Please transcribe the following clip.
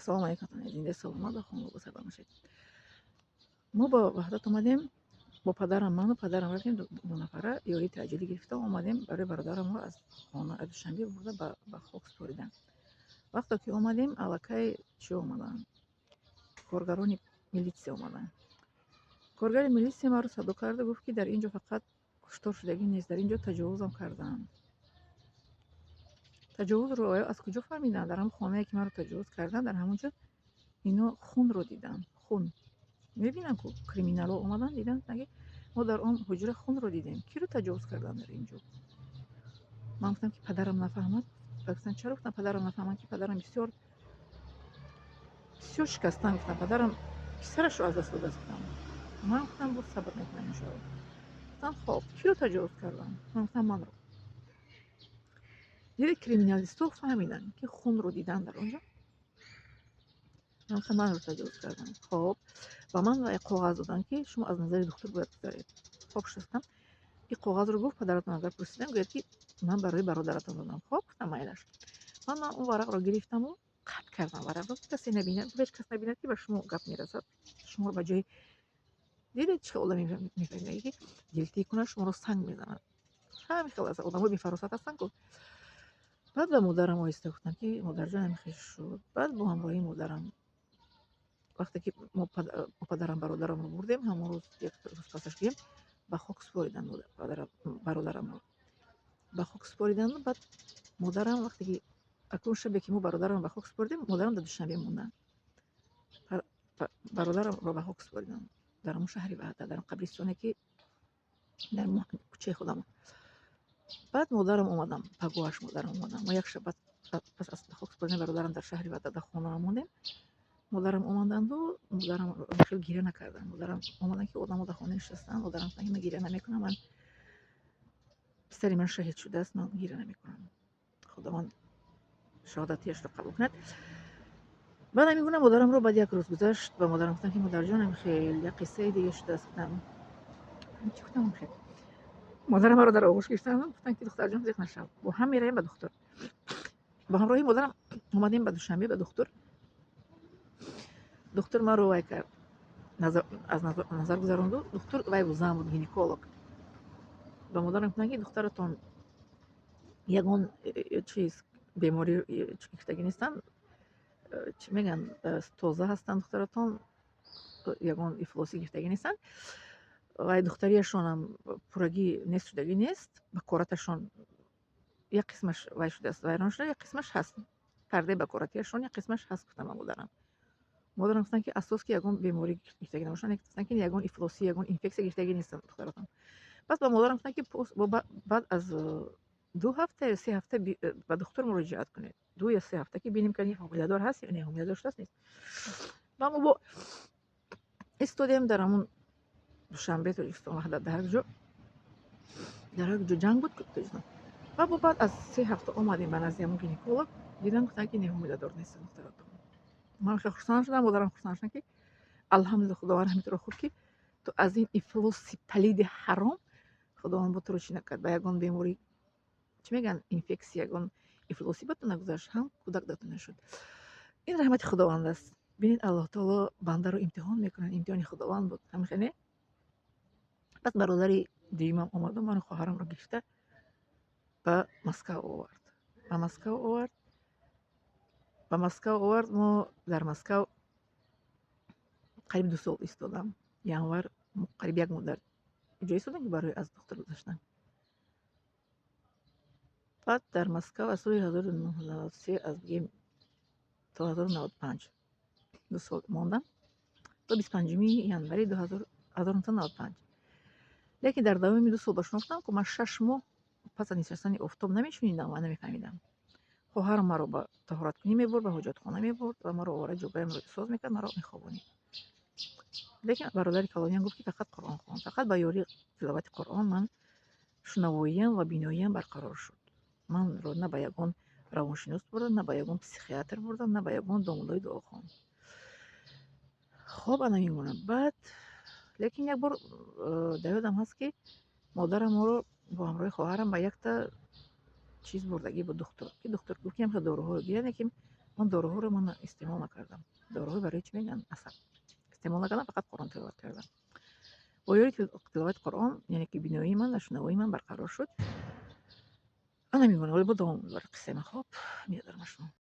سلام علیکم زنده سلامت و خانم بسر باشید. ما با وحدت اومدیم با پدرم، من و پدرم رفتیم دو نفره یاری تعجیلی گرفتم اومدیم برای برادرم رو از خانه دوشنبه برده به خاک سپردن. وقتی که اومدیم الکی چی اومدن کارگران میلیتسی اومدن. کارگر میلیتسی ما رو صدا کرده گفت که در اینجا فقط کشتار شدگی نیست، در اینجا تجاوز هم کردن. تجاوز رو از کجا فهمیدن؟ در هم خانه که ما رو تجاوز کردن در همونجا اینا خون رو دیدن. خون میبینن که کریمینال ها اومدن دیدن نگه ما در آن حجره خون رو دیدیم. کی رو تجاوز کردن در اینجا؟ من گفتم که پدرم نفهمد. گفتن چرا؟ گفتم پدرم نفهمد که پدرم بسیار بسیار شکستن. گفتم پدرم سرش رو از دست داده است. من گفتم بود صبر نکنم انشاءالله. گفتن خب کی رو تجاوز کردن؟ من گفتم من رو. دیگه کریمینالیستا فهمیدن که خون رو دیدن در اونجا. من گفتم من رو تجاوز کردن. خب و من کاغذ دادن که شما از نظر دکتر باید بگذارید. خب شستم این کاغذ رو گفت پدرتون اگر پرسیدم گفت که من برای برادرتون دادم. خب گفتم مایلش. من اون ورق رو گرفتم و قطع کردم. ورق رو کسی نبیند، هیچ کس نبیند که به شما گپ میرسد. شما رو به جای دیدید چه آدمی میفهمه که دلتی کنه شما رو سنگ میزنن. همین خیلی از آدم‌ها بی فراست هستن. گفت بعد به مادرم آیسته گفتم که مادر جانم خیش شد. بعد با همراهی مادرم وقتی که ما پدرم برادرم رو بردیم همون روز یک روز پسش گیم به خاک سپاریدن برادرم رو به خاک سپاریدن. بعد مادرم وقتی که اکنون شبیه که ما برادرم به خاک سپردیم مادرم در دوشنبه موندن. برادرم رو به خاک سپاریدن در اون شهری وحدت در قبرستانی که در کوچه خودم. بعد مادرم اومدم پگوهش مادرم اومدم ما یک شب پس از خاک سپاریدن برادرم در شهری وحدت در خونه موندیم. مادرم اومدند و مادرم خیلی گیره نکردن. مادرم اومدن که آدم در خانه نشستن. مادرم گفتن که من گیره نمیکنم، من پسری من شهید شده است، من گیره نمیکنم، خداوند شهادتیش رو قبول کند. بعد میگونم مادرم رو بعد یک روز گذشت و مادرم گفتن که مادر جانم خیلی یک قصه دیگه شده است. چی گفتم خیلی مادرم رو در آغوش گرفتن گفتن که دختر جان زیخ نشو با هم میرایم به دکتر. با همراهی مادرم اومدیم به دوشنبه به دکتر. دکتر ما رو وای کرد از نظر گذراند. دکتر وای بزن بود گینکولوگ. با مادرم گفتن که دخترتون یگان چیز بیماری گرفتگی نیستن، چی میگن تازه هستن دخترتون یگان افلاسی گرفتگی نیستن و دختریشون هم پورگی نیست شدگی نیست به کورتشون یک قسمش وای شده است ویران شده، یک قسمش هست پرده به کورتیشون یک قسمش هست. گفتم مادرم گفتن که اساس که یگان بیماری گرفتگی نباشن، گفتن که یگان افلاسی یگان اینفکسی گرفتگی نیستن دخترتون. بس با مادرم گفتن که بعد از 2 هفته یا 3 هفته به دکتر مراجعت کنید. 2 یا 3 هفته که ببینیم که این حامله دار هست یا نه حامله داشته نیست. ما با استودیم در همون دوشنبه تو استان وحدت در یک جا جنگ بود که و بعد از 3 هفته اومدیم به نزد همون گینکولوگ دیدن گفتن که نه حامله دار نیست دخترتون. من خیلی خوشحال شدم، مادرم خوشحال شدن که الحمدلله خداوند همینطور خوب که تو از این افلاس پلید حرام خداوند با تو رو چی نکرد به یگان بیماری چی میگن اینفکسی یگان افلاسی بهتون نگذاشت هم کودک داتون نشد. این رحمت خداوند است. ببینید الله تعالی بنده رو امتحان میکنه، امتحان خداوند بود همین. پس برادری دیگه اومد و من خواهرم رو گرفته به مسکو آورد. به مسکو آورد. ما در مسکو قریب 2 سال ایستادم. ینوار قریب 1 مدت اینجا ایستادم که برای از دختر گذاشتن. بعد در مسکو از سال 1993 از بگیم تا 1095 2 سال ماندم تا 25 ینوری 1995. لیکن در دوام این 2 سال باش گفتم که من 6 ماه پس از نشستن افتاب نمیشونیدم و نمیفهمیدم. خواهرم ما رو به طهارت کنی میبرد، به حاجت خانه میبرد و ما رو وارد جوبه رو ساز میکرد، ما رو میخوابونید. لیکن برادر کلانیان گفت که فقط قرآن خوان، فقط با یاری تلاوت قرآن من شنواییم و بیناییم برقرار شد. من رو نه به یگان روانشناس بردن، نه به یگان پسیخیاتر بردن، نه به یگان دامولای دعاخوان. خب انا میمونم. بعد لیکن یک بار در یادم هست که مادرم ما رو با همراه خواهرم به یک تا چیز بردگی با دکتر که دکتر گفت که هم داروها رو گیرن که من داروها رو استعمال نکردم. داروها برای چی میگن اصلا استعمال نکردم، فقط قرآن تلاوت کردم. با یاری تلاوت قرآن یعنی که بینایی من و شنوایی من برقرار شد. انا میمونه ولی با دوام میبره قصه من. خب میادرم شما